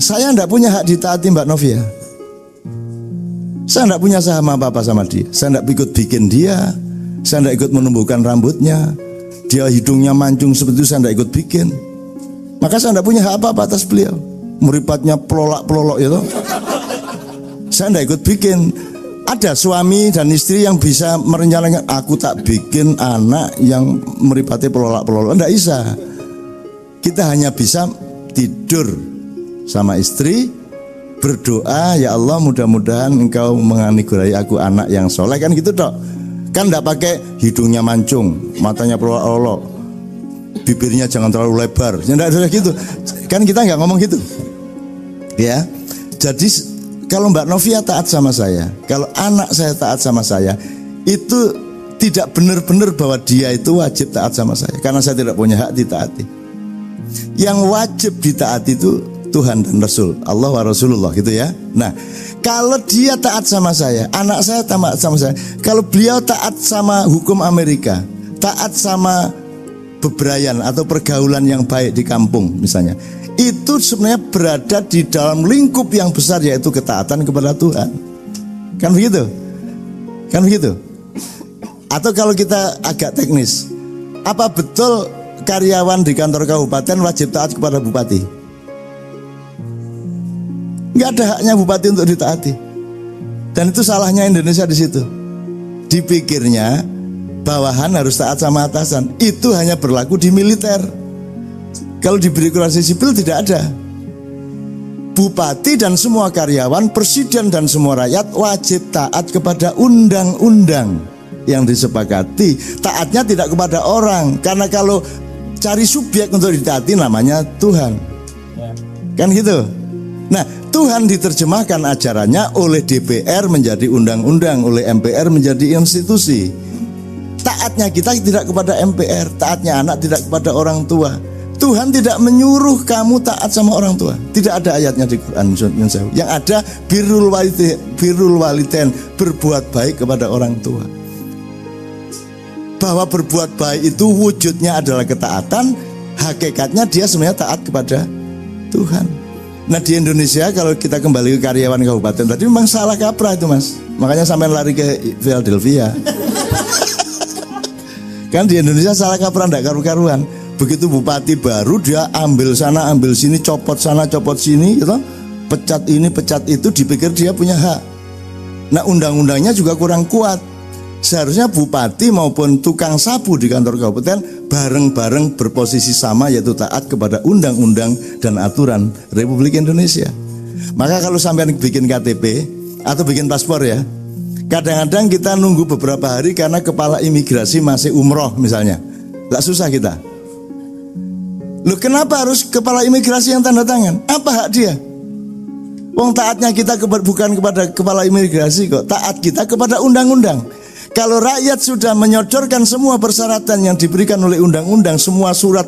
Saya tidak punya hak ditaati Mbak Novia. Saya tidak punya saham apa-apa sama dia. Saya tidak ikut bikin dia. Saya tidak ikut menumbuhkan rambutnya. Dia hidungnya mancung seperti itu, saya tidak ikut bikin. Maka saya tidak punya hak apa-apa atas beliau. Meripatnya pelolak-pelolok itu, saya tidak ikut bikin. Ada suami dan istri yang bisa merencanakan, aku tak bikin anak yang meripati pelolak-pelolok. Tidak bisa. Kita hanya bisa tidur sama istri, berdoa, ya Allah mudah-mudahan engkau menganugerahi aku anak yang soleh. Kan gitu dok. Kan tidak pakai hidungnya mancung, matanya pelolak-pelolok, bibirnya jangan terlalu lebar. Tidak ada gitu. Kan kita nggak ngomong gitu. Ya. Jadi kalau Mbak Novia taat sama saya, kalau anak saya taat sama saya, itu tidak benar-benar bahwa dia itu wajib taat sama saya, karena saya tidak punya hak ditaati. Yang wajib ditaati itu Tuhan dan Rasul, Allah wa Rasulullah gitu ya. Nah, kalau dia taat sama saya, anak saya taat sama saya, kalau beliau taat sama hukum Amerika, taat sama bebrayan atau pergaulan yang baik di kampung misalnya, itu sebenarnya berada di dalam lingkup yang besar, yaitu ketaatan kepada Tuhan. Kan begitu? Kan begitu? Atau kalau kita agak teknis, apa betul karyawan di kantor kabupaten wajib taat kepada bupati? Nggak ada haknya bupati untuk ditaati. Dan itu salahnya Indonesia di situ. Dipikirnya bawahan harus taat sama atasan. Itu hanya berlaku di militer. Kalau di birokrasi sipil tidak ada. Bupati dan semua karyawan, presiden dan semua rakyat wajib taat kepada undang-undang yang disepakati. Taatnya tidak kepada orang, karena kalau cari subjek untuk ditaati namanya Tuhan. Kan gitu. Nah, Tuhan diterjemahkan ajarannya oleh DPR menjadi undang-undang, oleh MPR menjadi institusi. Taatnya kita tidak kepada MPR, taatnya anak tidak kepada orang tua. Tuhan tidak menyuruh kamu taat sama orang tua. Tidak ada ayatnya di Quran. Yang ada birrul walidain, berbuat baik kepada orang tua. Bahwa berbuat baik itu wujudnya adalah ketaatan, hakikatnya dia sebenarnya taat kepada Tuhan. Nah di Indonesia kalau kita kembali ke karyawan kabupaten tadi, memang salah kaprah itu mas. Makanya sampai lari ke Philadelphia. Kan di Indonesia salah kaprah, enggak karu-karuan. Begitu bupati baru, dia ambil sana ambil sini, copot sana copot sini gitu. Pecat ini pecat itu, dipikir dia punya hak. Nah undang-undangnya juga kurang kuat. Seharusnya bupati maupun tukang sapu di kantor kabupaten bareng-bareng berposisi sama, yaitu taat kepada undang-undang dan aturan Republik Indonesia. Maka kalau sampai bikin KTP atau bikin paspor ya, kadang-kadang kita nunggu beberapa hari karena kepala imigrasi masih umroh misalnya. Gak susah kita. Loh kenapa harus kepala imigrasi yang tanda tangan? Apa hak dia? Wong taatnya kita bukan kepada kepala imigrasi kok, taat kita kepada undang-undang. Kalau rakyat sudah menyodorkan semua persyaratan yang diberikan oleh undang-undang, semua surat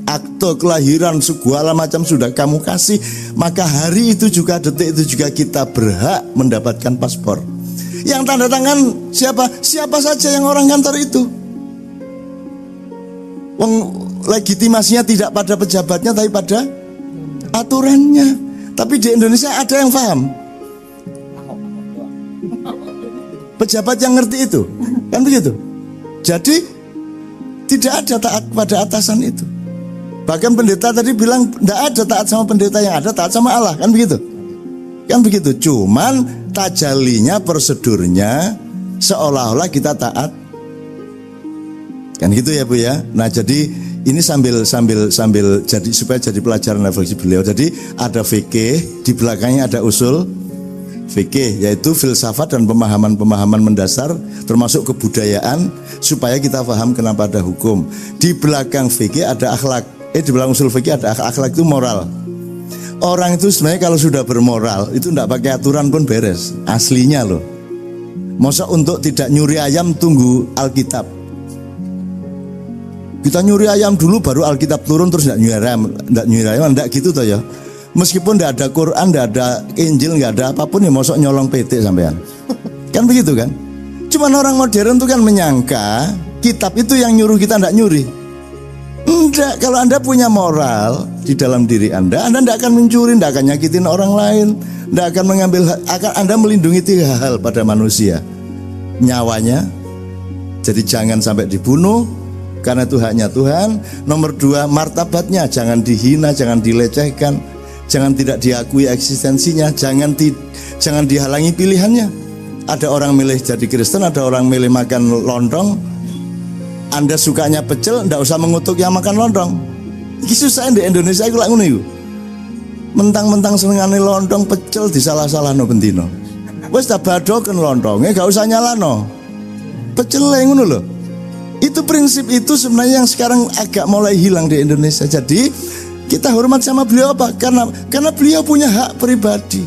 akte kelahiran segala macam sudah kamu kasih, maka hari itu juga, detik itu juga kita berhak mendapatkan paspor. Yang tanda tangan siapa? Siapa saja yang orang kantor itu. Wong legitimasinya tidak pada pejabatnya, tapi pada aturannya. Tapi di Indonesia ada yang paham? Pejabat yang ngerti itu, kan begitu. Jadi tidak ada taat pada atasan itu. Bahkan pendeta tadi bilang tidak ada taat sama pendeta, yang ada taat sama Allah, kan begitu. Kan begitu. Cuman tajalinya, prosedurnya seolah-olah kita taat. Kan gitu ya Bu ya. Nah jadi ini sambil jadi supaya jadi pelajaran refleksi beliau. Jadi ada fikih, di belakangnya ada usul fikih, yaitu filsafat dan pemahaman-pemahaman mendasar termasuk kebudayaan, supaya kita paham kenapa ada hukum. Di belakang fikih ada akhlak. Di belakang usul fikih ada akhlak, itu moral. Orang itu sebenarnya kalau sudah bermoral itu tidak pakai aturan pun beres. Aslinya loh. Masa untuk tidak nyuri ayam tunggu Alkitab. Kita nyuri ayam dulu baru Alkitab turun terus tidak nyuri ayam, tidak gitu toh ya. Meskipun tidak ada Quran, tidak ada Injil, tidak ada apapun, ya mosok nyolong PT sampean. Kan begitu kan? Cuman orang modern tuh kan menyangka kitab itu yang nyuruh kita tidak nyuri. Enggak, kalau Anda punya moral di dalam diri Anda tidak akan mencuri, tidak akan nyakitin orang lain, tidak akan mengambil akan Anda melindungi 3 hal pada manusia. Nyawanya, jadi jangan sampai dibunuh karena itu haknya Tuhan. Nomor 2, martabatnya, jangan dihina, jangan dilecehkan, jangan tidak diakui eksistensinya, jangan dihalangi pilihannya. Ada orang milih jadi Kristen, ada orang milih makan lontong. Anda sukanya pecel, ndak usah mengutuk yang makan lontong. Iki susah di Indonesia iku lak ngono iku. Mentang-mentang senengane lontong pecel disalah-salahno bentino. Wis tak badoken lontonge gak usah nyalano. Pecel ngono lho. Itu prinsip itu sebenarnya yang sekarang agak mulai hilang di Indonesia. Jadi kita hormat sama beliau apa? Karena beliau punya hak pribadi.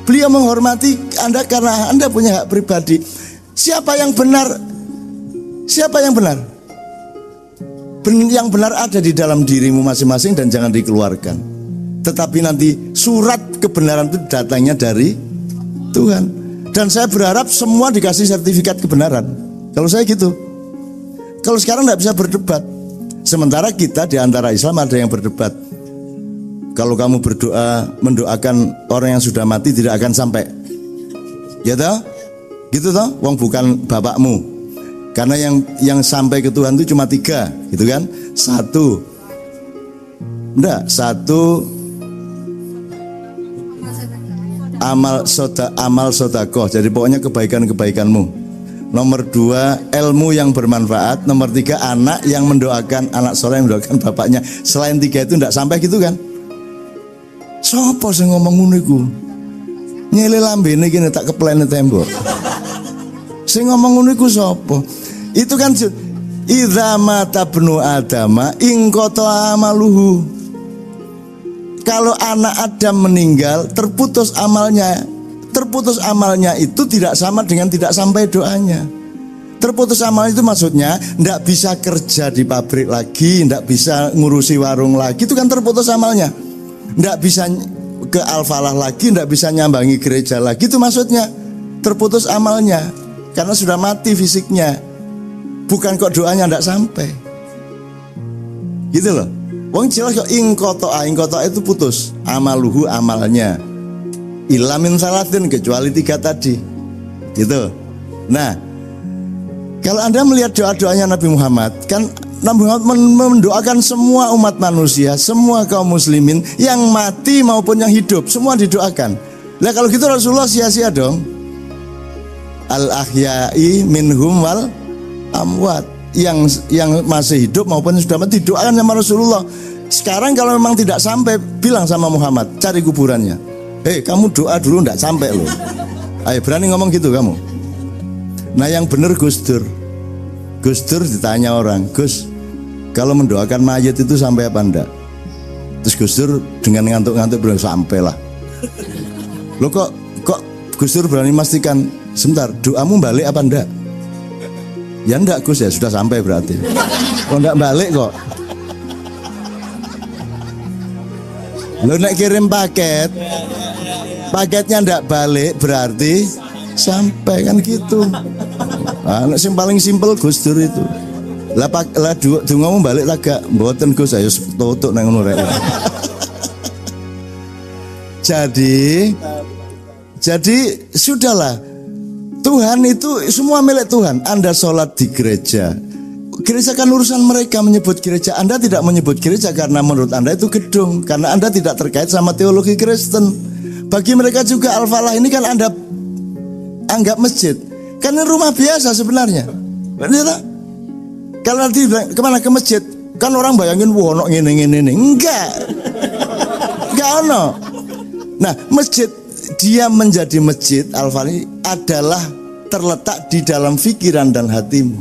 Beliau menghormati Anda karena Anda punya hak pribadi. Siapa yang benar? Siapa yang benar? Yang benar ada di dalam dirimu masing-masing dan jangan dikeluarkan. Tetapi nanti surat kebenaran itu datangnya dari Tuhan. Dan saya berharap semua dikasih sertifikat kebenaran. Kalau saya gitu. Kalau sekarang tidak bisa berdebat. Sementara kita di antara Islam ada yang berdebat. Kalau kamu berdoa mendoakan orang yang sudah mati tidak akan sampai. Ya toh? Gitu toh? Wong bukan bapakmu. Karena yang sampai ke Tuhan itu cuma 3, gitu kan? 1, amal sodakoh. Jadi pokoknya kebaikanmu. Nomor 2, ilmu yang bermanfaat. Nomor 3, anak yang mendoakan, anak soleh yang mendoakan bapaknya. Selain 3 itu tidak sampai gitu kan? Sopo sing ngomong ngono iku? Nyele lambene gini tak keplene tembok. Sing ngomong ngono iku sapa? Itu kan idza mata ibnu adama inqata amaluhu. Kalau anak Adam meninggal, terputus amalnya. Terputus amalnya itu tidak sama dengan tidak sampai doanya. Terputus amal itu maksudnya tidak bisa kerja di pabrik lagi, tidak bisa ngurusi warung lagi, itu kan terputus amalnya. Tidak bisa ke Al-Falah lagi, tidak bisa nyambangi gereja lagi, itu maksudnya terputus amalnya. Karena sudah mati fisiknya. Bukan kok doanya tidak sampai. Gitu loh. Wong jelas kok ingkoto itu putus. Amaluhu amalnya. Ilamin salatin kecuali 3 tadi. Gitu. Nah, kalau Anda melihat doa-doanya Nabi Muhammad, kan Nabi Muhammad mendoakan semua umat manusia, semua kaum muslimin yang mati maupun yang hidup, semua didoakan. Nah kalau gitu Rasulullah sia-sia dong. Al-ahya'i minhum wal amwat, yang masih hidup maupun yang sudah mati didoakan sama Rasulullah. Sekarang kalau memang tidak sampai, bilang sama Muhammad, cari kuburannya. Kamu doa dulu tidak sampai loh. Ayo berani ngomong gitu kamu. Nah yang benar Gus Dur ditanya orang, Gus, kalau mendoakan mayat itu sampai apa enggak? Terus Gus Dur dengan ngantuk-ngantuk bilang sampai lah. Lo kok Gus Dur berani memastikan, sebentar, doamu balik apa enggak? Ya enggak Gus, ya sudah sampai berarti. Kok enggak balik kok? Lo nak kirim paketnya enggak balik berarti sampai kan gitu. Nah, yang paling simpel Gus Dur itu. Lah dongamu balik tak gak? Mboten Gus, ayo tutuk nang ngono rek. Jadi sudahlah. Tuhan itu semua milik Tuhan. Anda sholat di gereja, gereja kan urusan mereka menyebut gereja. Anda tidak menyebut gereja karena menurut Anda itu gedung, karena Anda tidak terkait sama teologi Kristen. Bagi mereka juga Al-Falah ini kan Anda anggap masjid, karena rumah biasa sebenarnya. Benar? Kalau nanti kemana ke masjid, kan orang bayangin wah ono ngene. Enggak ono. Nah masjid, dia menjadi masjid Al-Falah adalah terletak di dalam pikiran dan hatimu.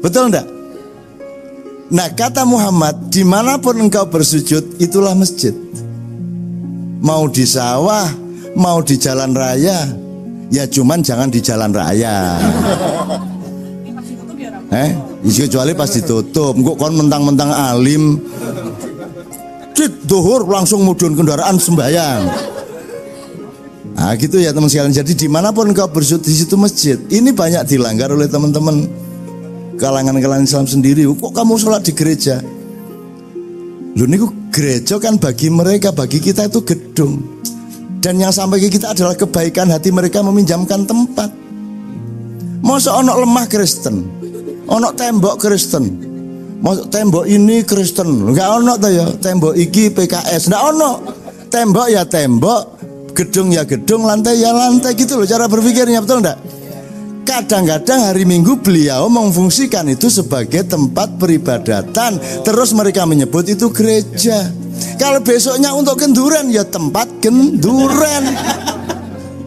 Betul enggak? Nah kata Muhammad, dimanapun engkau bersujud itulah masjid. Mau di sawah, mau di jalan raya, ya cuman jangan di jalan raya. Kecuali pas ditutup. Engkau kon mentang-mentang alim, duhur langsung mudun kendaraan sembahyang. Nah gitu ya teman sekalian. Jadi dimanapun engkau bersujud di situ masjid. Ini banyak dilanggar oleh teman-teman kalangan Islam sendiri. Kok kamu sholat di gereja? Lho niku gereja kan bagi mereka, bagi kita itu gedung. Dan yang sampai ke kita adalah kebaikan hati mereka meminjamkan tempat. Masa ono lemah Kristen, ono tembok Kristen, masa tembok ini Kristen, enggak ono tuh ya. Tembok iki PKS, enggak ono. Tembok ya tembok, gedung ya gedung, lantai ya lantai, gitu loh cara berpikirnya, betul enggak? Kadang-kadang hari Minggu beliau memfungsikan itu sebagai tempat peribadatan, terus mereka menyebut itu gereja. Kalau besoknya untuk kenduran ya tempat kenduran.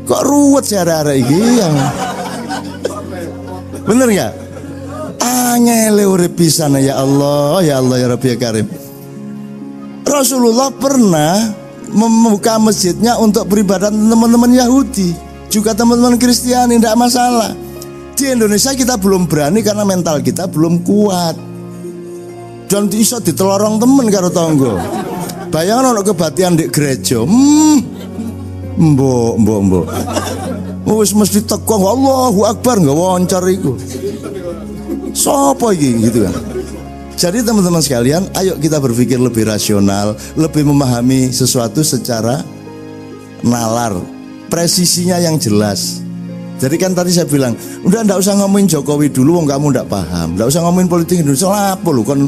Kok ruwet sih arek-arek iki yang bener nggak? Angele urip pisan ya Allah ya Rabbi ya Karim. Rasulullah pernah membuka masjidnya untuk peribadatan teman-teman Yahudi, juga teman-teman Kristiani, tidak masalah. Di Indonesia kita belum berani karena mental kita belum kuat. Dan iso ditelorong temen karo tonggo. Bayangan ono kebatian di gereja. Mbok. Wis mesti teko Allahu Akbar enggak wawancara iku. Sopo iki gitu kan. Jadi teman-teman sekalian, ayo kita berpikir lebih rasional, lebih memahami sesuatu secara nalar, presisinya yang jelas. Jadi kan tadi saya bilang, udah ndak usah ngomongin Jokowi dulu, wong kamu ndak paham. Ndak usah ngomongin politik Indonesia, apa lu kan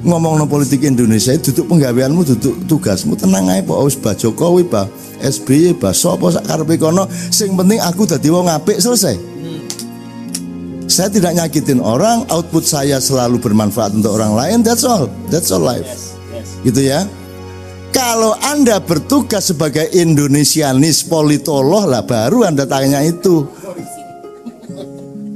ngomong no politik Indonesia, duduk penggaweanmu, duduk tugasmu, tenang aja Pak. Wis Pak Jokowi, Pak SBY, Pak sapa sak karepe kono, sing penting aku dadi wong apik, selesai. Saya tidak nyakitin orang, output saya selalu bermanfaat untuk orang lain, that's all life. Gitu ya. Kalau Anda bertugas sebagai Indonesianis politolog lah, baru Anda tanya itu.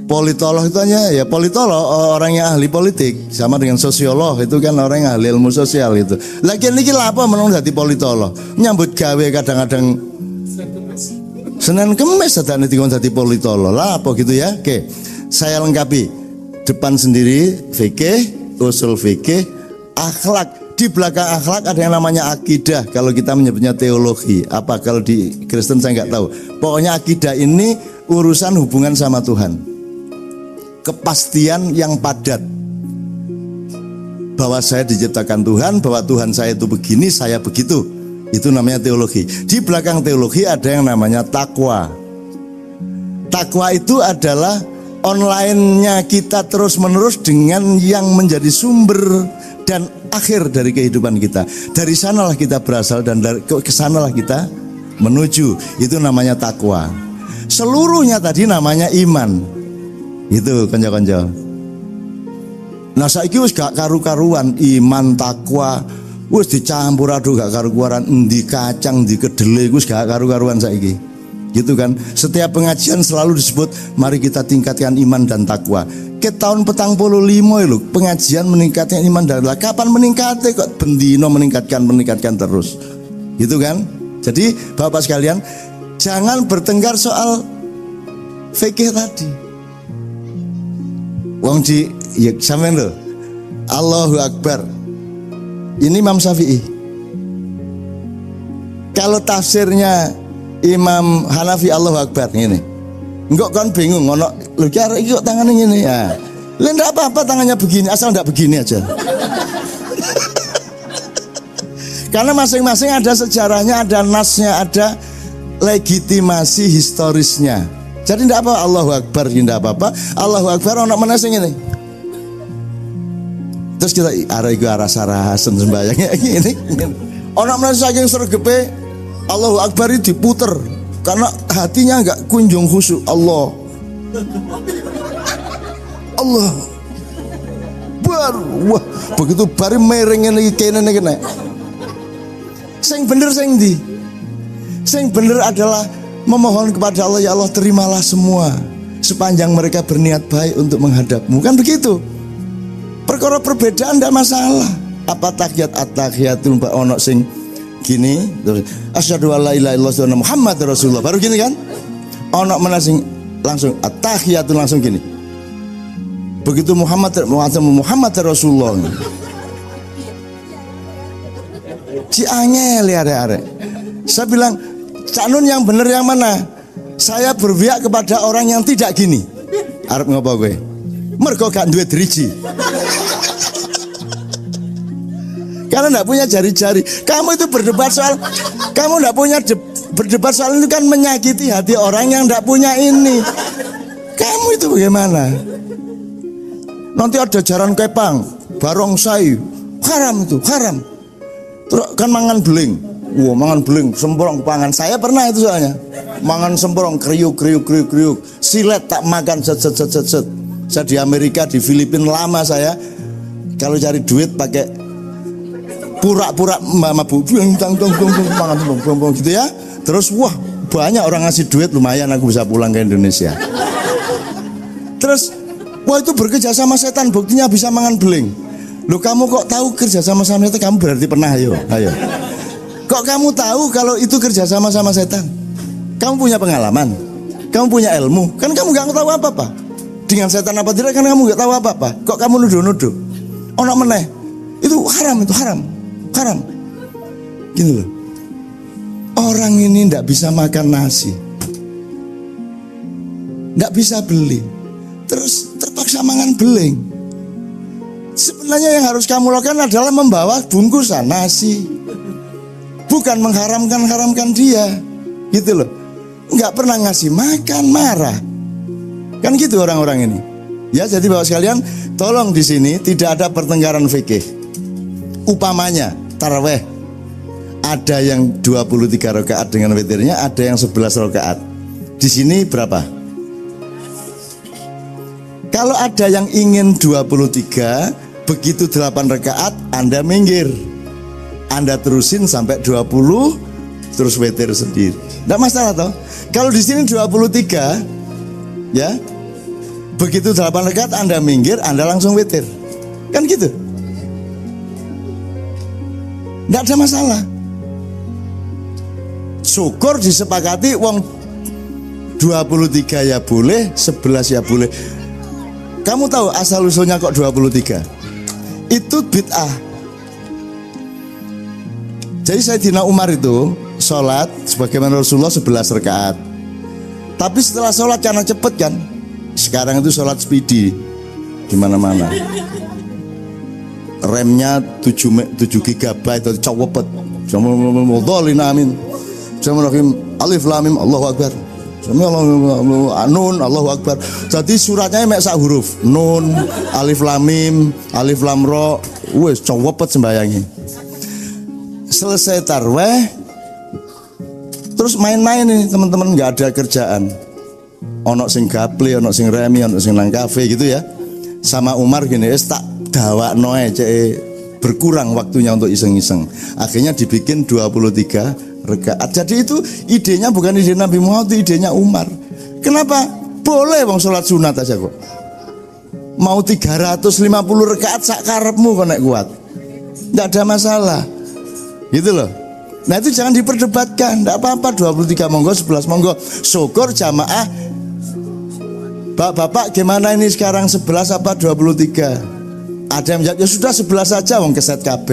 Politolog itu hanya ya politolog, orang yang ahli politik, sama dengan sosiolog itu kan orang yang ahli ilmu sosial itu. Lagian niki lha apa menung dadi politolog? Nyambut gawe kadang-kadang Senin Kemis sadane dikon dadi politolog. Lah apa gitu ya? Oke. Saya lengkapi. Depan sendiri fikih, usul fikih, akhlak. Di belakang akhlak ada yang namanya akidah. Kalau kita menyebutnya teologi. Apa kalau di Kristen saya nggak tahu. Pokoknya akidah ini urusan hubungan sama Tuhan. Kepastian yang padat bahwa saya diciptakan Tuhan, bahwa Tuhan saya itu begini, saya begitu. Itu namanya teologi. Di belakang teologi ada yang namanya takwa. Takwa itu adalah online-nya kita terus-menerus dengan yang menjadi sumber dan akhir dari kehidupan kita. Dari sanalah kita berasal dan dari kesanalah kita menuju. Itu namanya takwa. Seluruhnya tadi namanya iman. Itu konco-konco. Nah saiki wis gak karu-karuan iman takwa wis dicampur aduk gak karu-karuan, endi kacang di kedelai wis gak karu-karuan saiki. Gitu kan. Setiap pengajian selalu disebut mari kita tingkatkan iman dan takwa. Ke tahun 45 lho pengajian meningkatkan iman dan takwa. Kapan meningkatnya kok bendino meningkatkan terus. Gitu kan. Jadi Bapak sekalian, jangan bertengkar soal fikih tadi. Wong di ya sampean lho. Allahu Akbar. Ini Imam Syafi'i. Kalau tafsirnya Imam Hanafi Allahu Akbar ngene. Enggak kan bingung ngono lho iki kok tangannya ngene ya. Lah ndak apa-apa tangannya begini, asal ndak begini aja. Karena masing-masing ada sejarahnya, ada nasnya, ada legitimasi historisnya. Jadi tidak apa Allahu Akbar, tidak apa-apa. Allahu Akbar ono meneh sing ngene. Terus kita arah sarahasen sembayangnya ini. Ono meneh saking sregepe Allahu Akbar itu diputer karena hatinya enggak kunjung khusyuk. Allah baru wah begitu bari mereng ngene iki kene. Sing bener sing ndi? Sing bener adalah memohon kepada Allah, ya Allah terimalah semua sepanjang mereka berniat baik untuk menghadapmu. Kan begitu. Perkara perbedaan tidak masalah. Apa tahiyat at-tahiyatul ono sing gini terus asyhadu alla ilaha illallah wa Muhammadar Rasulullah. Baru gini kan? Ono mana sing langsung at-tahiyatul langsung gini. Begitu Muhammadar Rasulullah. Ciangel ya arek-arek. Saya bilang Cak Nun yang bener yang mana? Saya berpihak kepada orang yang tidak gini. Arep ngopo kowe? Mergo gak duwe driji. Karena enggak punya jari-jari. Kamu itu berdebat soal, kamu enggak punya berdebat soal itu kan menyakiti hati orang yang enggak punya ini. Kamu itu bagaimana? Nanti ada jaran kepang, barongsai, haram itu, haram. Terus kan mangan beling. Wah, mangan beling, semprong pangan. Saya pernah itu soalnya. Mangan semprong, kriuk. Silet tak makan, set. Saya di Amerika, di Filipina lama saya. Kalau cari duit pakai pura-pura mabuk, mangan gitu ya. Terus wah, banyak orang ngasih duit, lumayan aku bisa pulang ke Indonesia. Terus wah, itu bekerja sama setan, buktinya bisa mangan beling. Loh, kamu kok tahu kerja sama setan? Kamu berarti pernah, ayo. Kok kamu tahu kalau itu kerja sama setan? Kamu punya pengalaman, kamu punya ilmu, kan kamu gak tahu apa-apa. Dengan setan apa tidak kan kamu gak tahu apa-apa. Kok kamu nuduh-nuduh? Ono meneh, itu haram. Gini loh, orang ini ndak bisa makan nasi, ndak bisa beli, terus terpaksa mangan beling. Sebenarnya yang harus kamu lakukan adalah membawa bungkusan nasi, bukan mengharamkan dia, gitu loh. Nggak pernah ngasih makan, marah, kan gitu orang-orang ini. Ya, jadi bapak sekalian, tolong di sini tidak ada pertengkaran fikih. Umpamanya taraweh, ada yang 23 rakaat dengan witirnya, ada yang 11 rakaat. Di sini berapa? Kalau ada yang ingin 23, begitu 8 rakaat, Anda minggir. Anda terusin sampai 20, terus witir sendiri. Tidak masalah toh. Kalau di sini 23, ya, begitu 8 rakaat Anda minggir, Anda langsung witir. Kan gitu. Tidak ada masalah. Syukur disepakati wong 23 ya boleh, 11 ya boleh. Kamu tahu asal usulnya kok 23? Itu bid'ah. Jadi Sayyidina Umar itu sholat sebagaimana Rasulullah 11 rakaat. Tapi setelah sholat karena cepet kan, sekarang itu sholat speedy di mana-mana. Remnya 7 GB atau cowopet. Amin. Alif lam mim Allahu akbar. Nun Allahu akbar. Jadi suratnya mek sak huruf. Nun, alif lam mim, alif lam ra. Wes cowopet sembayangi. Selesai tarweh, terus main-main nih teman-teman, nggak ada kerjaan. Ono sing gaple, ono sing remi, ono sing nang kafe gitu ya. Sama Umar gini, tak dawakno ae, berkurang waktunya untuk iseng-iseng. Akhirnya dibikin 23 rakaat. Jadi itu idenya bukan ide Nabi Muhammad, itu idenya Umar. Kenapa? Boleh bang sholat sunat aja kok. Mau 350 rakaat sak karepmu kok nek kuat. Nggak ada masalah. Gitu loh. Nah itu jangan diperdebatkan. Nggak apa-apa 23 monggo, 11 monggo. Syukur jamaah. Bapak gimana ini sekarang 11 apa 23? Ada yang menjawab, ya sudah 11 saja wong keset KB.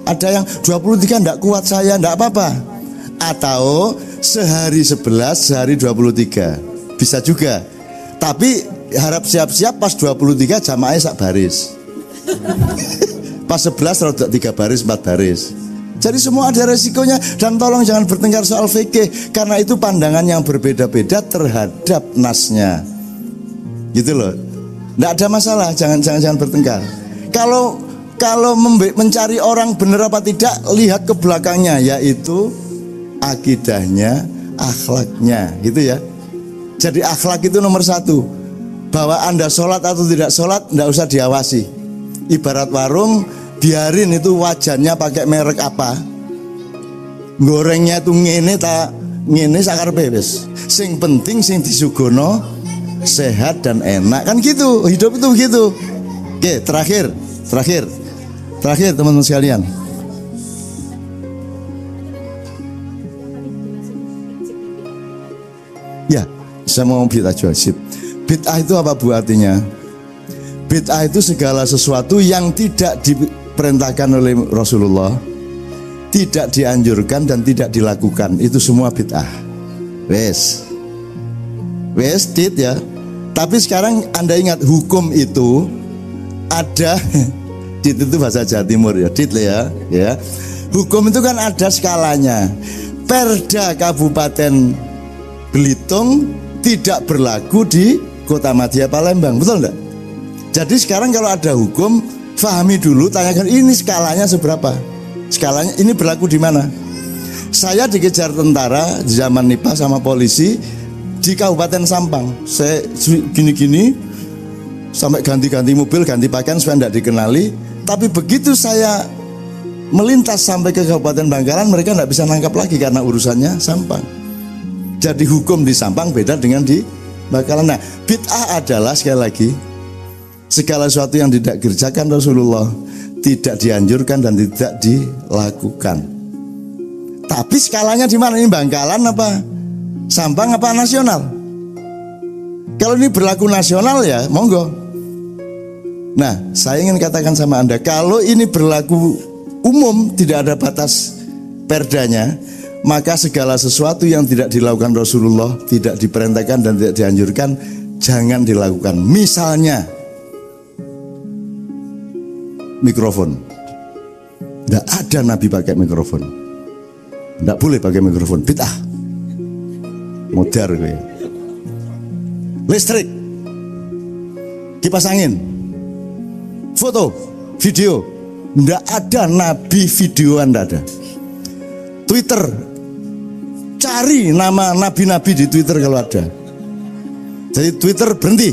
Ada yang 23 enggak kuat saya, enggak apa-apa. Atau sehari 11, sehari 23. Bisa juga. Tapi harap siap-siap pas 23 jamaahnya sak baris. Pas 11 rodok 3 baris, 4 baris. Jadi semua ada resikonya. Dan tolong jangan bertengkar soal fikih, karena itu pandangan yang berbeda-beda terhadap nasnya. Gitu loh. Nggak ada masalah, jangan bertengkar. Kalau mencari orang benar apa tidak, lihat ke belakangnya, yaitu akidahnya, akhlaknya, gitu ya. Jadi akhlak itu nomor 1. Bahwa Anda sholat atau tidak sholat, nggak usah diawasi. Ibarat warung, biarin itu wajannya pakai merek apa, gorengnya itu ngene tak ngene sakar bebas. Sing penting sing disugono sehat dan enak, kan gitu. Hidup itu begitu. Oke, terakhir teman-teman sekalian. Ya, saya mau bid'ah wajib. Bid'ah itu apa bu artinya? Bid'ah itu segala sesuatu yang tidak diperintahkan oleh Rasulullah, tidak dianjurkan dan tidak dilakukan. Itu semua bid'ah. Wes dit ya. Tapi sekarang Anda ingat, hukum itu ada Dit itu bahasa Jawa Timur ya, dit ya. Hukum itu kan ada skalanya. Perda Kabupaten Belitung tidak berlaku di Kota Madya Palembang, betul enggak? Jadi sekarang kalau ada hukum, fahami dulu, tanyakan ini skalanya seberapa. Skalanya ini berlaku di mana? Saya dikejar tentara di zaman Nipah sama polisi di Kabupaten Sampang. Saya gini-gini sampai ganti-ganti mobil, ganti pakaian supaya tidak dikenali. Tapi begitu saya melintas sampai ke Kabupaten Bangkalan, mereka tidak bisa nangkap lagi karena urusannya Sampang. Jadi hukum di Sampang beda dengan di Bangkalan. Nah, bid'ah adalah sekali lagi segala sesuatu yang tidak dikerjakan Rasulullah, tidak dianjurkan dan tidak dilakukan. Tapi skalanya di mana? Ini Bangkalan apa Sampang apa nasional? Kalau ini berlaku nasional ya monggo. Nah, saya ingin katakan sama Anda, kalau ini berlaku umum, tidak ada batas perdanya, maka segala sesuatu yang tidak dilakukan Rasulullah, tidak diperintahkan dan tidak dianjurkan, jangan dilakukan. Misalnya mikrofon, tidak ada Nabi pakai mikrofon, tidak boleh pakai mikrofon, bid'ah, modar gue. Listrik, kipas angin, foto, video, tidak ada Nabi videoan, tidak ada. Twitter, cari nama nabi-nabi di Twitter kalau ada. Jadi Twitter berhenti,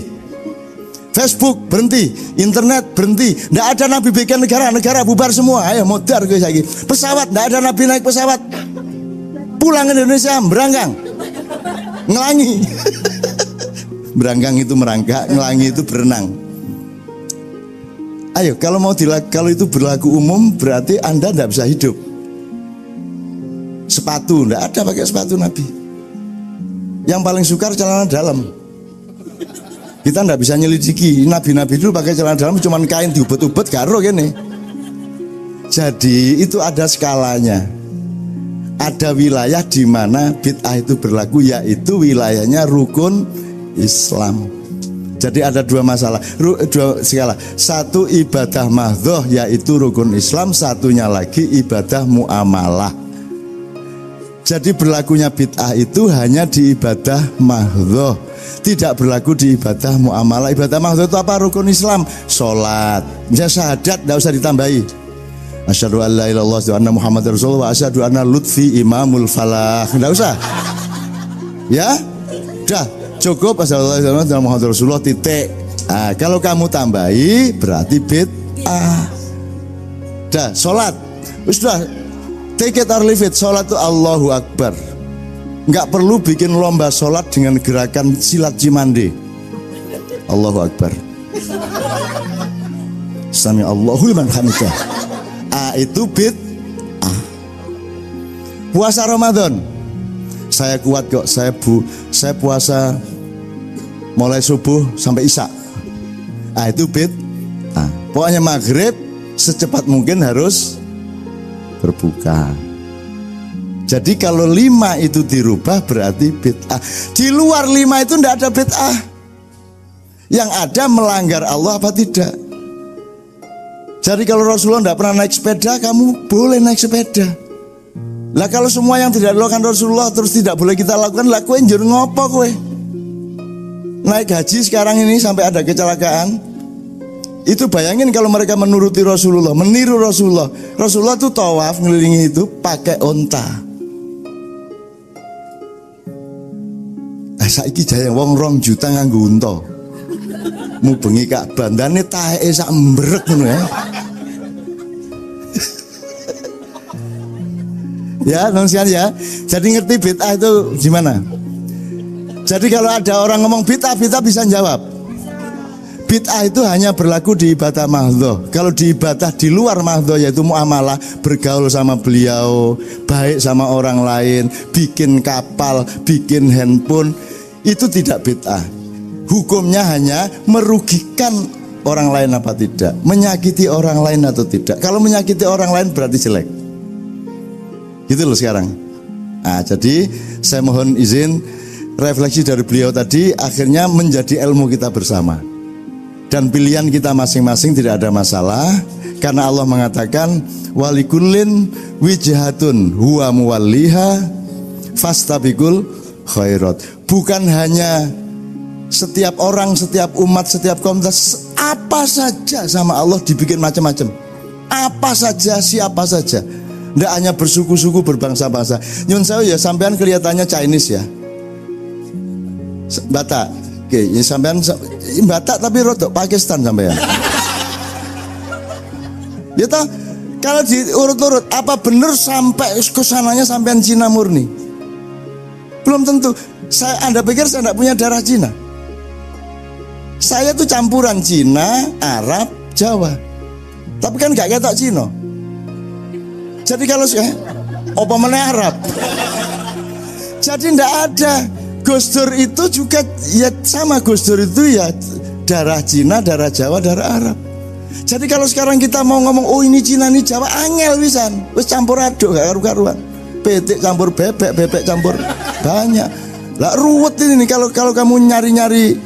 Facebook berhenti, internet berhenti. Tidak ada Nabi bikin negara bubar semua. Ayo modar gue lagi. Pesawat, tidak ada Nabi naik pesawat. Pulang ke Indonesia, berangkang, ngelangi. Berangkang itu merangkak, ngelangi itu berenang. Ayo, kalau itu berlaku umum, berarti Anda tidak bisa hidup. Sepatu, tidak ada pakai sepatu Nabi. Yang paling sukar celana dalam. Kita tidak bisa nyelidiki. Nabi-nabi dulu pakai celana dalam cuma kain diubet-ubet karo gini. Jadi itu ada skalanya. Ada wilayah di mana bid'ah itu berlaku, yaitu wilayahnya rukun Islam. Jadi ada dua masalah, dua skala. Satu ibadah mahdhoh yaitu rukun Islam, satunya lagi ibadah muamalah. Jadi berlakunya bid'ah itu hanya di ibadah mahdhoh, tidak berlaku di ibadah muamalah. Ibadah mahdhoh itu apa? Rukun Islam, sholat, ya syahadat, tidak usah ditambahi. Asyhadu an la ilaha illallah wa anna Muhammadar Rasulullah wa asyhadu anna Lutfi imamul falah. Tidak usah. Ya, dah cukup. Asyhadu an la ilaha illallah wa Muhammadar Rasulullah titik. Nah, kalau kamu tambahi berarti bid'ah. Dah, sholat, sudah. Take it or leave it. Sholat itu Allahu Akbar. Nggak perlu bikin lomba sholat dengan gerakan silat cimande. Allahu Akbar. Sami Allahu liman hamidah. Itu bid'ah. Puasa Ramadan, saya kuat kok. Saya puasa mulai subuh sampai isya. Itu bid'ah. Pokoknya maghrib secepat mungkin harus berbuka. Jadi kalau 5 itu dirubah berarti bid'ah. Di luar 5 itu tidak ada bid'ah. Yang ada melanggar Allah apa tidak. Jadi kalau Rasulullah tidak pernah naik sepeda, kamu boleh naik sepeda. Lah kalau semua yang tidak dilakukan Rasulullah terus tidak boleh kita lakukan, lah kowe njur ngopo kowe? Naik haji sekarang ini sampai ada kecelakaan. Itu bayangin kalau mereka menuruti Rasulullah, meniru Rasulullah. Rasulullah tuh tawaf ngelilingi itu pakai onta. Saiki jaya wong 2 juta nganggo unta. Mubengi Ka'bah, bandane taeke sak mbrek ngono ya. Ya, nonsian ya. Jadi ngerti bid'ah itu gimana? Jadi kalau ada orang ngomong bid'ah bisa jawab. Bid'ah itu hanya berlaku di ibadah mahdhoh. Kalau di ibadah di luar mahdhoh yaitu muamalah, bergaul sama beliau, baik sama orang lain, bikin kapal, bikin handphone, itu tidak bid'ah. Hukumnya hanya merugikan orang lain apa tidak, menyakiti orang lain atau tidak. Kalau menyakiti orang lain berarti jelek. Gitu loh sekarang. Nah, jadi saya mohon izin, refleksi dari beliau tadi akhirnya menjadi ilmu kita bersama. Dan pilihan kita masing-masing tidak ada masalah. Karena Allah mengatakan walikullin wijhatun huwa muwalliha fastabiqul khairat. Bukan hanya setiap orang, setiap umat, setiap komunitas, apa saja sama Allah dibikin macam-macam. Apa saja, siapa saja. Tidak hanya bersuku-suku, berbangsa-bangsa. Nyun sewu ya, sampean kelihatannya Chinese ya, Batak. Oke, ya sampean Batak tapi rodok Pakistan sampean. Ya toh, kalau diurut-urut, apa benar sampai kesananya sampean Cina murni? Belum tentu. Anda pikir saya tidak punya darah Cina? Saya tuh campuran Cina, Arab, Jawa. Tapi kan gak ketok Cina. Jadi kalau saya apa meneh Arab. Jadi ndak ada. Gus Dur itu juga ya sama, Gus Dur itu ya darah Cina, darah Jawa, darah Arab. Jadi kalau sekarang kita mau ngomong oh ini Cina, ini Jawa, angel wisan. Wis campur aduk gak karu-karuan. Petik campur bebek, bebek campur banyak. Lah ruwet ini kalau kamu nyari-nyari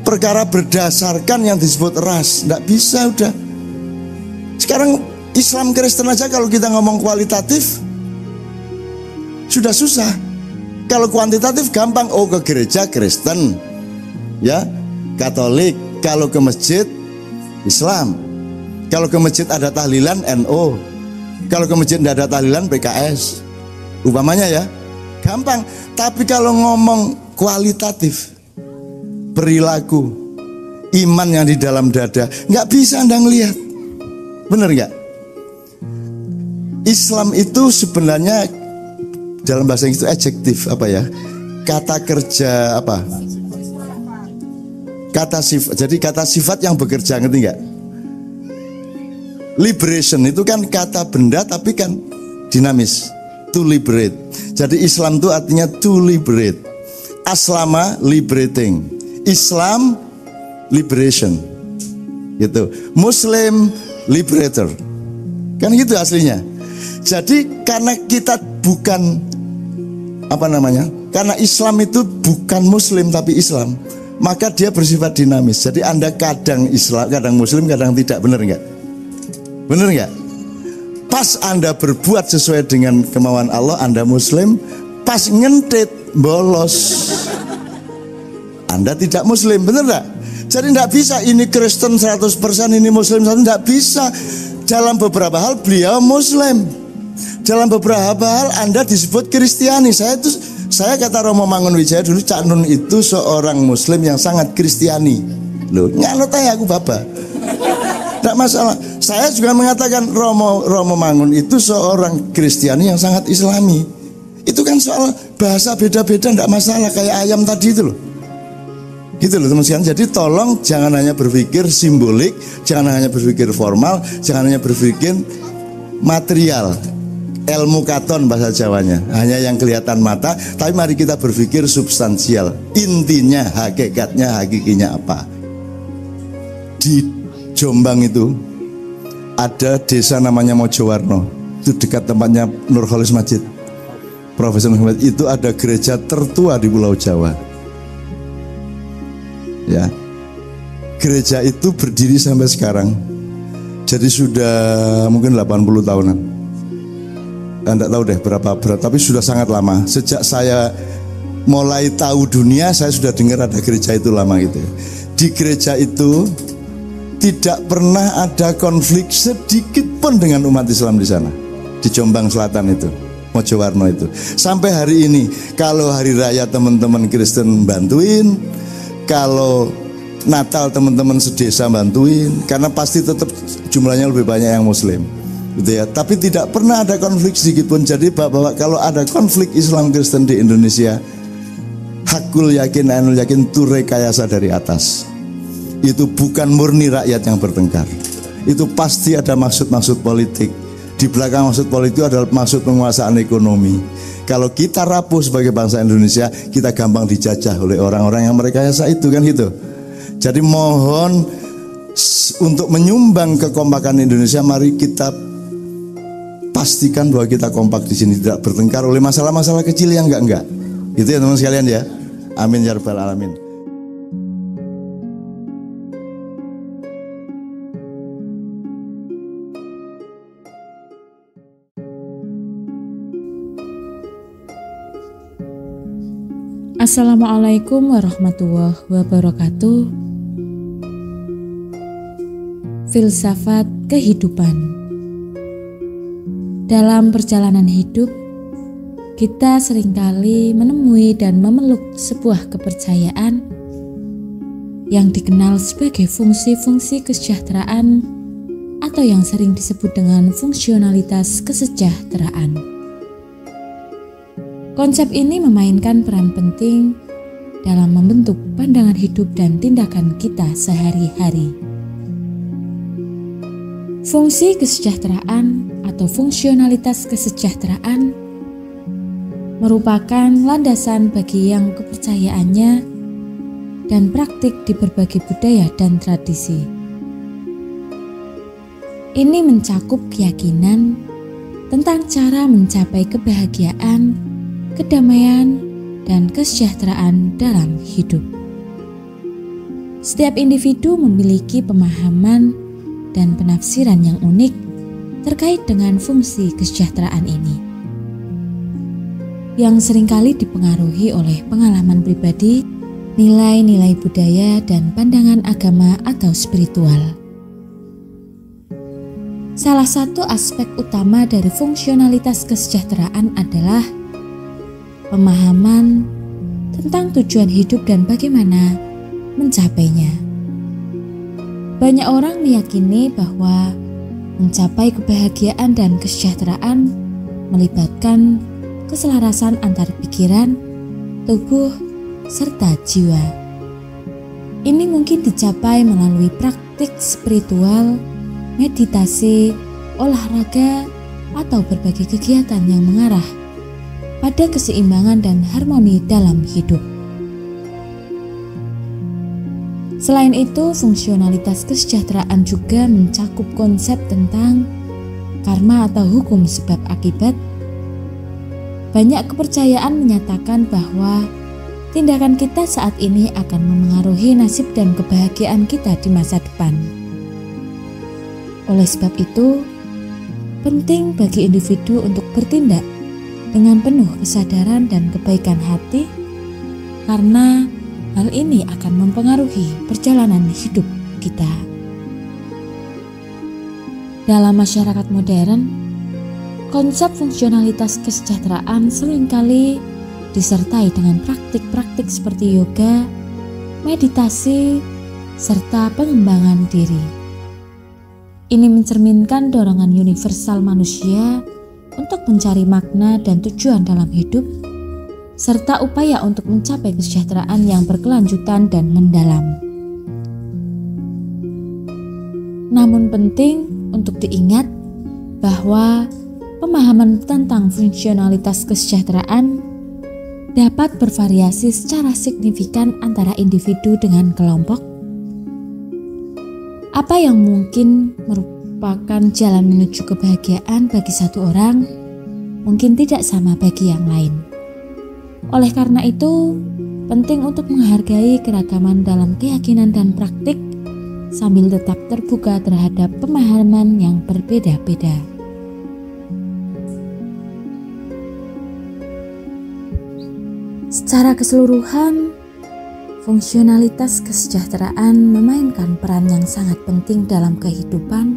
perkara berdasarkan yang disebut ras, ndak bisa udah. Sekarang Islam Kristen aja kalau kita ngomong kualitatif sudah susah. Kalau kuantitatif gampang, oh ke gereja Kristen, ya Katolik. Kalau ke masjid Islam. Kalau ke masjid ada tahlilan NO. Kalau ke masjid tidak ada tahlilan PKS. Umpamanya ya, gampang. Tapi kalau ngomong kualitatif, perilaku, iman yang di dalam dada, nggak bisa Anda ngelihat. Bener nggak? Islam itu sebenarnya dalam bahasa Inggris itu adjektif apa ya? Kata kerja apa? Kata sifat. Jadi kata sifat yang bekerja, ngerti nggak? Liberation itu kan kata benda tapi kan dinamis. To liberate. Jadi Islam itu artinya to liberate. Aslama liberating. Islam liberation. Gitu. Muslim liberator. Kan gitu aslinya. Jadi karena kita bukan apa namanya? Karena Islam itu bukan Muslim tapi Islam, maka dia bersifat dinamis. Jadi Anda kadang Islam, kadang Muslim, kadang tidak. Benar nggak? Benar nggak? Pas Anda berbuat sesuai dengan kemauan Allah, Anda Muslim. Pas ngentit bolos, Anda tidak Muslim. Benar nggak? Jadi nggak bisa ini Kristen 100%, ini Muslim 100%. Nggak bisa. Dalam beberapa hal beliau Muslim. Dalam beberapa hal Anda disebut Kristiani. Saya kata Romo Mangunwijaya dulu, Cak Nun itu seorang Muslim yang sangat Kristiani. Loh, nganut aja aku baba. Tidak masalah. Saya juga mengatakan Romo Mangun itu seorang Kristiani yang sangat Islami. Itu kan soal bahasa beda-beda, tidak masalah. Kayak ayam tadi itu loh. Gitu loh teman-teman. Jadi tolong jangan hanya berpikir simbolik, jangan hanya berpikir formal, jangan hanya berpikir material. Ilmu katon bahasa Jawanya, hanya yang kelihatan mata. Tapi mari kita berpikir substansial. Intinya, hakikatnya, hakikinya apa. Di Jombang itu ada desa namanya Mojowarno. Itu dekat tempatnya Nurholis Majid, Profesor Muhammad. Itu ada gereja tertua di Pulau Jawa. Ya, gereja itu berdiri sampai sekarang. Jadi sudah mungkin 80 tahunan. Anda tahu deh berapa berat, tapi sudah sangat lama. Sejak saya mulai tahu dunia, saya sudah dengar ada gereja itu lama gitu. Di gereja itu tidak pernah ada konflik sedikit pun dengan umat Islam di sana. Di Jombang Selatan itu, Mojowarno itu. Sampai hari ini, kalau hari raya teman-teman Kristen bantuin, kalau Natal teman-teman sedesa bantuin, karena pasti tetap jumlahnya lebih banyak yang Muslim. Gitu ya. Tapi tidak pernah ada konflik sedikit pun. Jadi Bapak, kalau ada konflik Islam Kristen di Indonesia, hakul yakin, ainul yakin itu rekayasa dari atas. Itu bukan murni rakyat yang bertengkar. Itu pasti ada maksud-maksud politik. Di belakang maksud politik adalah maksud penguasaan ekonomi. Kalau kita rapuh sebagai bangsa Indonesia, kita gampang dijajah oleh orang-orang yang merekayasa itu, kan gitu. Jadi mohon untuk menyumbang kekompakan Indonesia, mari kita pastikan bahwa kita kompak di sini, tidak bertengkar oleh masalah-masalah kecil yang enggak. Gitu ya teman sekalian ya. Amin ya rabbal alamin. Assalamualaikum warahmatullahi wabarakatuh. Filsafat kehidupan. Dalam perjalanan hidup, kita seringkali menemui dan memeluk sebuah kepercayaan yang dikenal sebagai fungsi-fungsi kesejahteraan atau yang sering disebut dengan fungsionalitas kesejahteraan. Konsep ini memainkan peran penting dalam membentuk pandangan hidup dan tindakan kita sehari-hari. Fungsi kesejahteraan atau fungsionalitas kesejahteraan merupakan landasan bagi yang kepercayaannya dan praktik di berbagai budaya dan tradisi. Ini mencakup keyakinan tentang cara mencapai kebahagiaan, kedamaian, dan kesejahteraan dalam hidup. Setiap individu memiliki pemahaman dan penafsiran yang unik terkait dengan fungsi kesejahteraan ini, yang seringkali dipengaruhi oleh pengalaman pribadi, nilai-nilai budaya, dan pandangan agama atau spiritual. Salah satu aspek utama dari fungsionalitas kesejahteraan adalah pemahaman tentang tujuan hidup dan bagaimana mencapainya. Banyak orang meyakini bahwa mencapai kebahagiaan dan kesejahteraan melibatkan keselarasan antara pikiran, tubuh, serta jiwa. Ini mungkin dicapai melalui praktik spiritual, meditasi, olahraga, atau berbagai kegiatan yang mengarah pada keseimbangan dan harmoni dalam hidup. Selain itu, fungsionalitas kesejahteraan juga mencakup konsep tentang karma atau hukum sebab akibat. Banyak kepercayaan menyatakan bahwa tindakan kita saat ini akan memengaruhi nasib dan kebahagiaan kita di masa depan. Oleh sebab itu, penting bagi individu untuk bertindak dengan penuh kesadaran dan kebaikan hati, karena hal ini akan mempengaruhi perjalanan hidup kita. Dalam masyarakat modern, konsep fungsionalitas kesejahteraan seringkali disertai dengan praktik-praktik seperti yoga, meditasi, serta pengembangan diri. Ini mencerminkan dorongan universal manusia untuk mencari makna dan tujuan dalam hidup, serta upaya untuk mencapai kesejahteraan yang berkelanjutan dan mendalam. Namun penting untuk diingat bahwa pemahaman tentang fungsionalitas kesejahteraan dapat bervariasi secara signifikan antara individu dengan kelompok. Apa yang mungkin merupakan jalan menuju kebahagiaan bagi satu orang mungkin tidak sama bagi yang lain. Oleh karena itu, penting untuk menghargai keragaman dalam keyakinan dan praktik sambil tetap terbuka terhadap pemahaman yang berbeda-beda. Secara keseluruhan, fungsionalitas kesejahteraan memainkan peran yang sangat penting dalam kehidupan.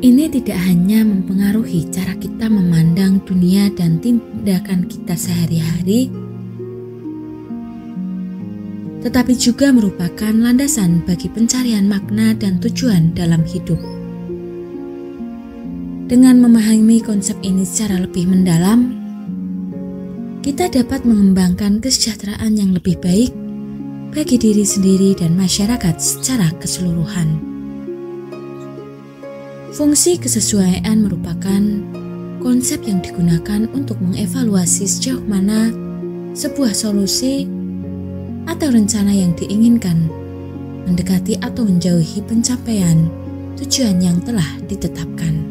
Ini tidak hanya mempengaruhi cara kita memandang dunia dan tindakan kita sehari-hari, tetapi juga merupakan landasan bagi pencarian makna dan tujuan dalam hidup. Dengan memahami konsep ini secara lebih mendalam, kita dapat mengembangkan kesejahteraan yang lebih baik bagi diri sendiri dan masyarakat secara keseluruhan. Fungsi kesesuaian merupakan konsep yang digunakan untuk mengevaluasi sejauh mana sebuah solusi atau rencana yang diinginkan mendekati atau menjauhi pencapaian tujuan yang telah ditetapkan.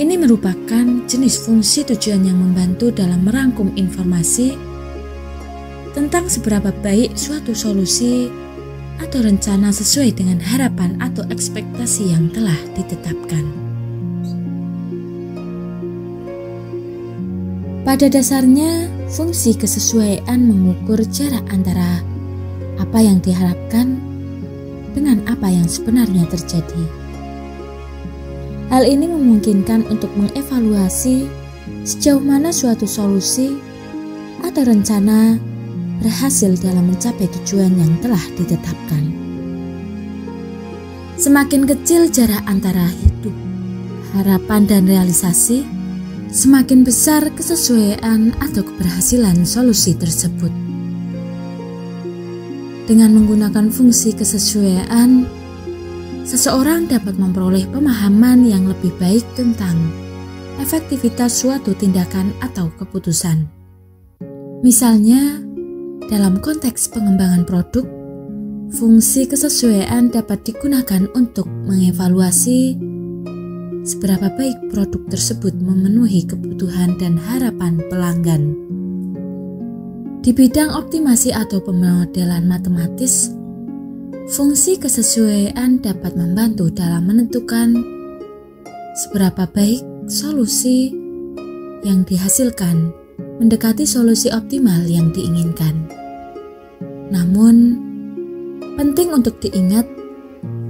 Ini merupakan jenis fungsi tujuan yang membantu dalam merangkum informasi tentang seberapa baik suatu solusi atau rencana sesuai dengan harapan atau ekspektasi yang telah ditetapkan. Pada dasarnya, fungsi kesesuaian mengukur jarak antara apa yang diharapkan dengan apa yang sebenarnya terjadi. Hal ini memungkinkan untuk mengevaluasi sejauh mana suatu solusi atau rencana berhasil dalam mencapai tujuan yang telah ditetapkan. Semakin kecil jarak antara hidup, harapan, dan realisasi, semakin besar kesesuaian atau keberhasilan solusi tersebut. Dengan menggunakan fungsi kesesuaian, seseorang dapat memperoleh pemahaman yang lebih baik tentang efektivitas suatu tindakan atau keputusan. Misalnya, dalam konteks pengembangan produk, fungsi kesesuaian dapat digunakan untuk mengevaluasi seberapa baik produk tersebut memenuhi kebutuhan dan harapan pelanggan. Di bidang optimasi atau pemodelan matematis, fungsi kesesuaian dapat membantu dalam menentukan seberapa baik solusi yang dihasilkan mendekati solusi optimal yang diinginkan. Namun, penting untuk diingat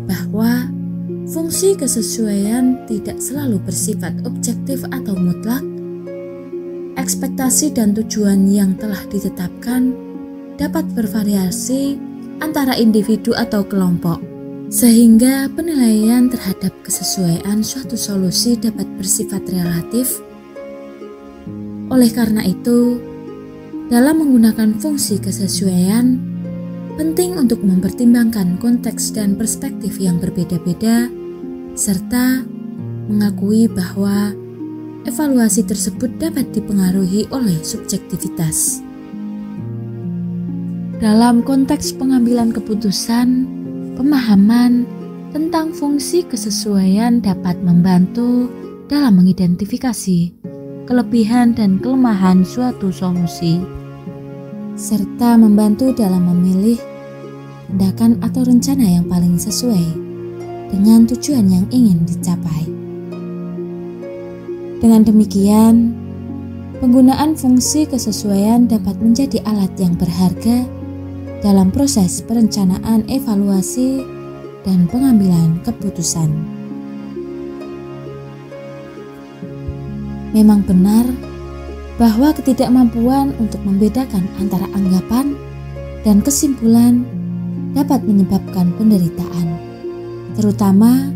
bahwa fungsi kesesuaian tidak selalu bersifat objektif atau mutlak. Ekspektasi dan tujuan yang telah ditetapkan dapat bervariasi antara individu atau kelompok, sehingga penilaian terhadap kesesuaian suatu solusi dapat bersifat relatif. Oleh karena itu, dalam menggunakan fungsi kesesuaian, penting untuk mempertimbangkan konteks dan perspektif yang berbeda-beda, serta mengakui bahwa evaluasi tersebut dapat dipengaruhi oleh subjektivitas. Dalam konteks pengambilan keputusan, pemahaman tentang fungsi kesesuaian dapat membantu dalam mengidentifikasi kelebihan dan kelemahan suatu solusi, serta membantu dalam memilih tindakan atau rencana yang paling sesuai dengan tujuan yang ingin dicapai. Dengan demikian, penggunaan fungsi kesesuaian dapat menjadi alat yang berharga dalam proses perencanaan, evaluasi, dan pengambilan keputusan. Memang benar bahwa ketidakmampuan untuk membedakan antara anggapan dan kesimpulan dapat menyebabkan penderitaan, terutama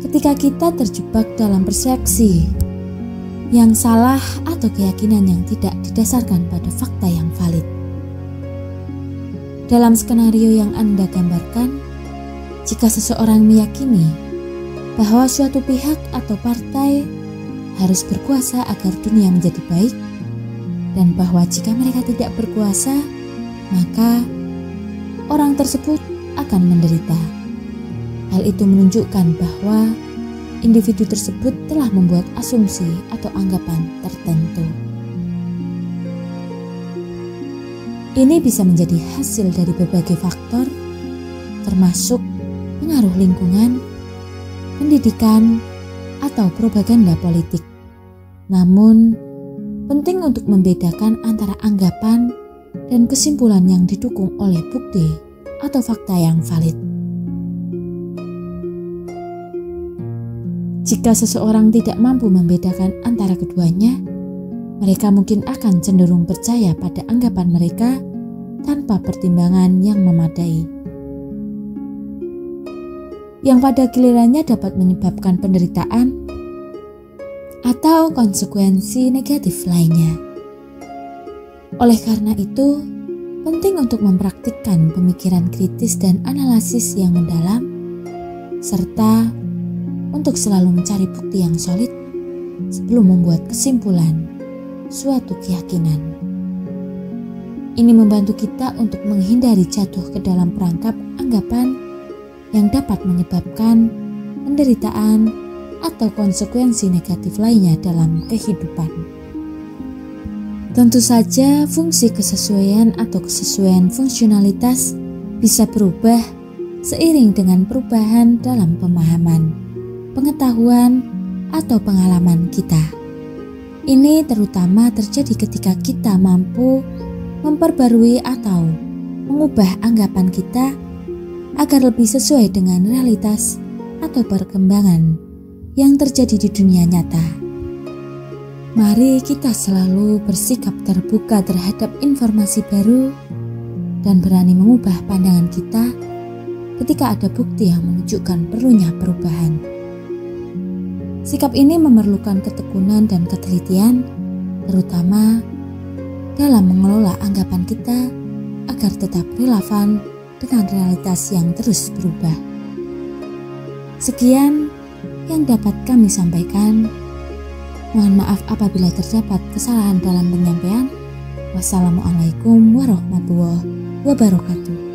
ketika kita terjebak dalam persepsi yang salah atau keyakinan yang tidak didasarkan pada fakta yang valid. Dalam skenario yang Anda gambarkan, jika seseorang meyakini bahwa suatu pihak atau partai harus berkuasa agar dunia menjadi baik, dan bahwa jika mereka tidak berkuasa, maka orang tersebut akan menderita. Hal itu menunjukkan bahwa individu tersebut telah membuat asumsi atau anggapan tertentu. Ini bisa menjadi hasil dari berbagai faktor, termasuk pengaruh lingkungan, pendidikan, atau propaganda politik. Namun, penting untuk membedakan antara anggapan dan kesimpulan yang didukung oleh bukti atau fakta yang valid. Jika seseorang tidak mampu membedakan antara keduanya, mereka mungkin akan cenderung percaya pada anggapan mereka tanpa pertimbangan yang memadai, yang pada gilirannya dapat menyebabkan penderitaan atau konsekuensi negatif lainnya. Oleh karena itu, penting untuk mempraktikkan pemikiran kritis dan analisis yang mendalam, serta untuk selalu mencari bukti yang solid sebelum membuat kesimpulan suatu keyakinan. Ini membantu kita untuk menghindari jatuh ke dalam perangkap anggapan yang dapat menyebabkan penderitaan atau konsekuensi negatif lainnya dalam kehidupan. Tentu saja, fungsi kesesuaian atau kesesuaian fungsionalitas bisa berubah seiring dengan perubahan dalam pemahaman, pengetahuan, atau pengalaman kita. Ini terutama terjadi ketika kita mampu memperbarui atau mengubah anggapan kita agar lebih sesuai dengan realitas atau perkembangan yang terjadi di dunia nyata. Mari kita selalu bersikap terbuka terhadap informasi baru dan berani mengubah pandangan kita ketika ada bukti yang menunjukkan perlunya perubahan. Sikap ini memerlukan ketekunan dan ketelitian, terutama dalam mengelola anggapan kita agar tetap relevan dengan realitas yang terus berubah. Sekian yang dapat kami sampaikan. Mohon maaf apabila terdapat kesalahan dalam penyampaian. Wassalamualaikum warahmatullahi wabarakatuh.